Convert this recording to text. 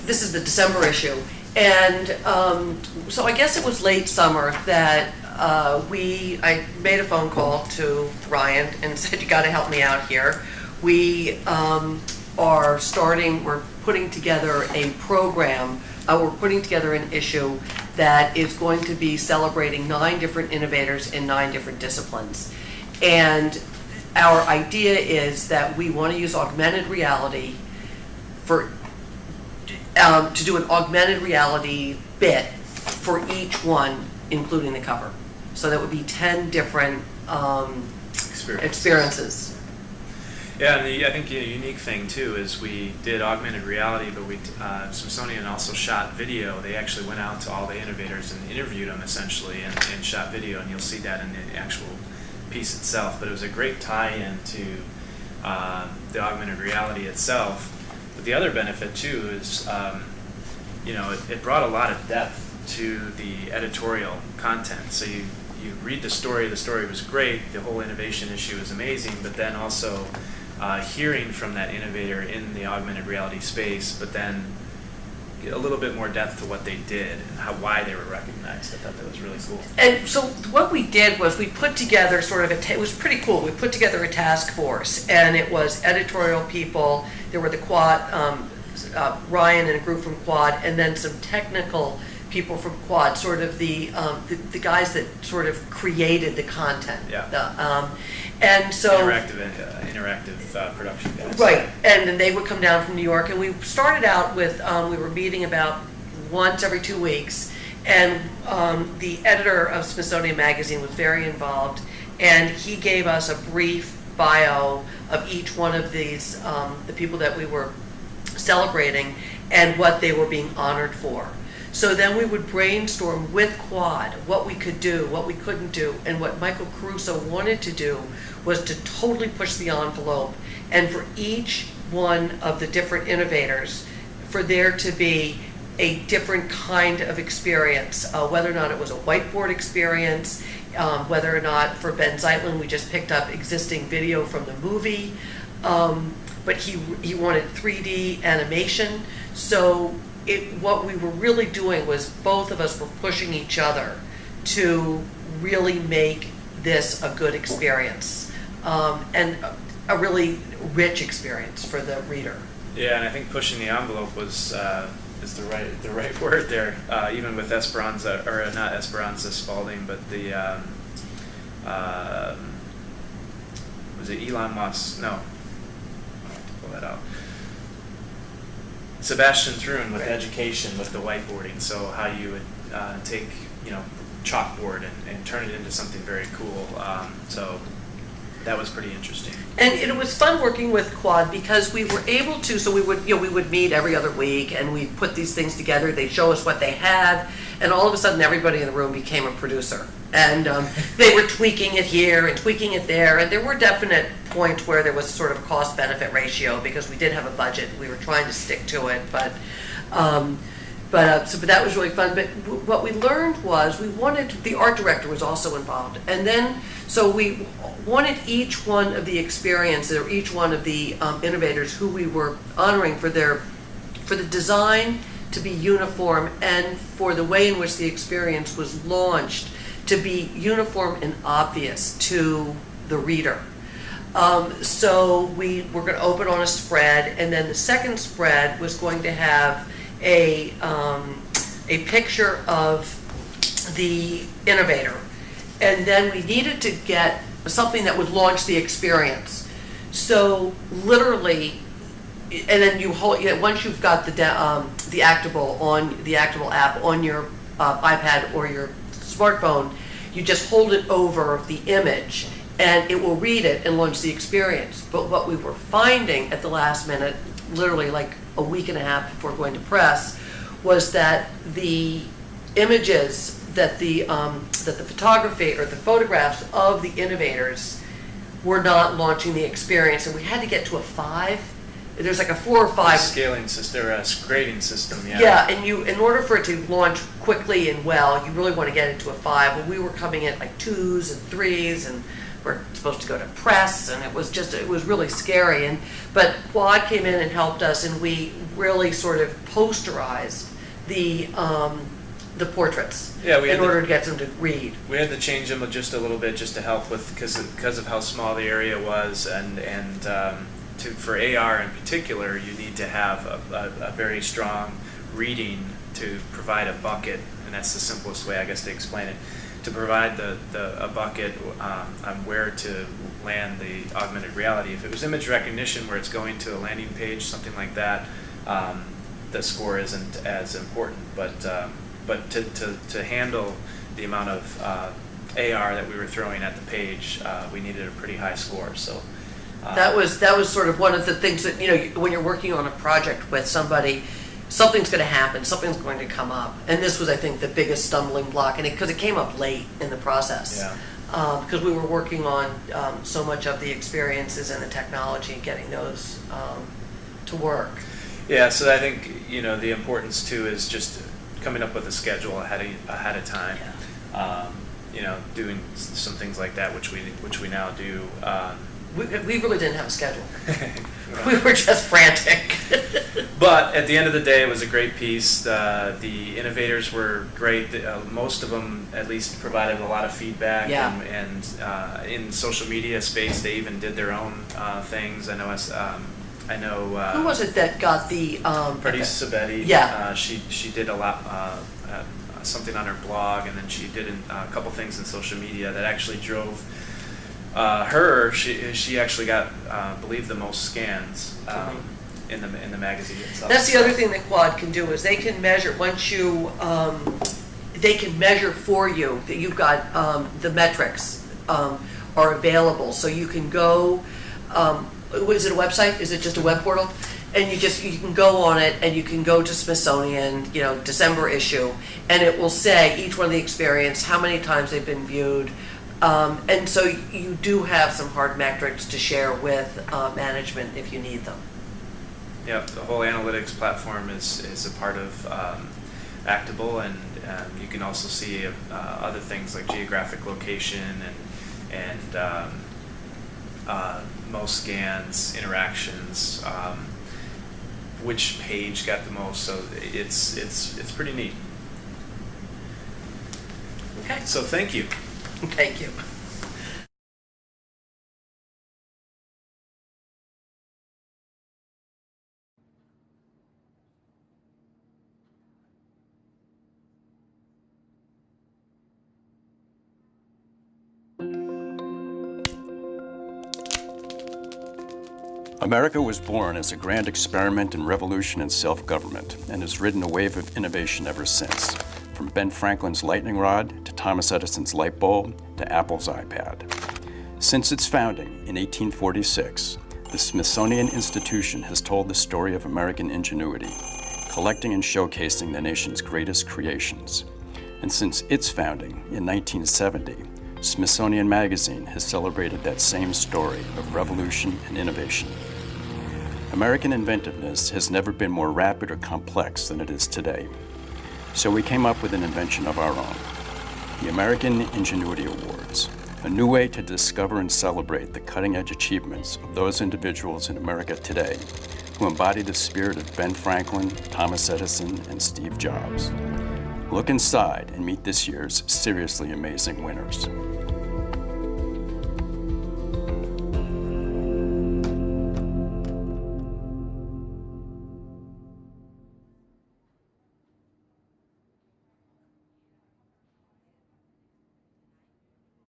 this is the December issue, and so I guess it was late summer that I made a phone call to Ryan and said, you got to help me out here. We we're putting together a program, we're putting together an issue that is going to be celebrating 9 different innovators in 9 different disciplines. And our idea is that we want to use augmented reality to do an augmented reality bit for each one, including the cover. So that would be 10 different experiences. Yeah, and I think a unique thing too is we did augmented reality, but Smithsonian also shot video. They actually went out to all the innovators and interviewed them essentially, and shot video, and you'll see that in the actual piece itself. But it was a great tie-in to the augmented reality itself. But the other benefit too is, it brought a lot of depth to the editorial content. So you read the story was great, the whole innovation issue is amazing, but then also hearing from that innovator in the augmented reality space, but then get a little bit more depth to what they did and why they were recognized. I thought that was really cool. And so what we did was we put together it was pretty cool. We put together a task force, and it was editorial people. There were the Quad, Ryan and a group from Quad, and then some technical people from Quad, sort of the guys that sort of created the content. Yeah. And so interactive production guys. Right, and then they would come down from New York, and we started out with we were meeting about once every 2 weeks, and the editor of Smithsonian Magazine was very involved, and he gave us a brief bio of each one of these the people that we were celebrating and what they were being honored for. So then we would brainstorm with Quad what we could do, what we couldn't do, and what Michael Caruso wanted to do was to totally push the envelope, and for each one of the different innovators, for there to be a different kind of experience, whether or not it was a whiteboard experience, whether or not for Ben Zeitlin we just picked up existing video from the movie, but he wanted 3D animation. So what we were really doing was both of us were pushing each other to really make this a good experience, and a really rich experience for the reader. Yeah, and I think pushing the envelope is the right word there. Even with Esperanza, or not Esperanza Spalding, but the was it Elon Musk? No, I'll have to pull that out. Sebastian Thrun with education, with the whiteboarding. So how you would take chalkboard and turn it into something very cool. So that was pretty interesting. And it was fun working with Quad because we were able to. So we would meet every other week, and we'd put these things together. They'd show us what they had, and all of a sudden, everybody in the room became a producer. And they were tweaking it here and tweaking it there, and there were definite points where there was sort of a cost-benefit ratio because we did have a budget. We were trying to stick to it, but that was really fun. But what we learned was the art director was also involved, and then so we wanted each one of the experiences or each one of the innovators who we were honoring for the design to be uniform and for the way in which the experience was launched to be uniform and obvious to the reader. So we were going to open on a spread, and then the second spread was going to have a picture of the innovator, and then we needed to get something that would launch the experience. So literally, and then you hold once you've got the Actable app on your iPad or your smartphone, you just hold it over the image and it will read it and launch the experience. But what we were finding at the last minute, literally like a week and a half before going to press, was that the images that the photography or the photographs of the innovators were not launching the experience, and we had to get to a 5. There's like a 4 or 5 scaling system or a grading system. Yeah, and in order for it to launch quickly and well, you really want to get it to a 5. Well, we were coming in like 2s and 3s, and were supposed to go to press, and it was really scary. But Quad came in and helped us, and we really sort of posterized the portraits in order to get them to read. We had to change them just a little bit just to help with because of how small the area was, and for AR in particular, you need to have a very strong reading to provide a bucket, and that's the simplest way, I guess, to explain it. To provide a bucket on where to land the augmented reality. If it was image recognition where it's going to a landing page, something like that, the score isn't as important. But to handle the amount of AR that we were throwing at the page, we needed a pretty high score. So that was sort of one of the things that, when you're working on a project with somebody, something's going to happen, something's going to come up, and this was, I think, the biggest stumbling block, and because it came up late in the process, because we were working on so much of the experiences and the technology and getting those to work. Yeah, so I think the importance too is just coming up with a schedule ahead of time. Doing some things like that, which we now do. We really didn't have a schedule. We were just frantic. But at the end of the day, it was a great piece. The innovators were great. Most of them, at least, provided a lot of feedback. Yeah. And in social media space, they even did their own things. I know. Who was it that got the? Pretty Sabetti. Yeah. She did a lot. Something on her blog, and then she did a couple things in social media that actually drove. She actually got, I believe, the most scans in the magazine itself. That's the other thing that Quad can do is they can measure they can measure for you that you've got the metrics are available, so you can go. Is it a website? Is it just a web portal? And you can go on it, and you can go to Smithsonian, December issue, and it will say each one of the experience, how many times they've been viewed. And so you do have some hard metrics to share with management if you need them. Yep, the whole analytics platform is a part of Actable, and you can also see other things like geographic location and most scans, interactions, which page got the most. So it's pretty neat. Okay. So thank you. Thank you. America was born as a grand experiment and revolution in self-government and has ridden a wave of innovation ever since, from Ben Franklin's lightning rod to Thomas Edison's light bulb to Apple's iPad. Since its founding in 1846, the Smithsonian Institution has told the story of American ingenuity, collecting and showcasing the nation's greatest creations. And since its founding in 1970, Smithsonian Magazine has celebrated that same story of revolution and innovation. American inventiveness has never been more rapid or complex than it is today. So we came up with an invention of our own, the American Ingenuity Awards, a new way to discover and celebrate the cutting-edge achievements of those individuals in America today who embody the spirit of Ben Franklin, Thomas Edison, and Steve Jobs. Look inside and meet this year's seriously amazing winners.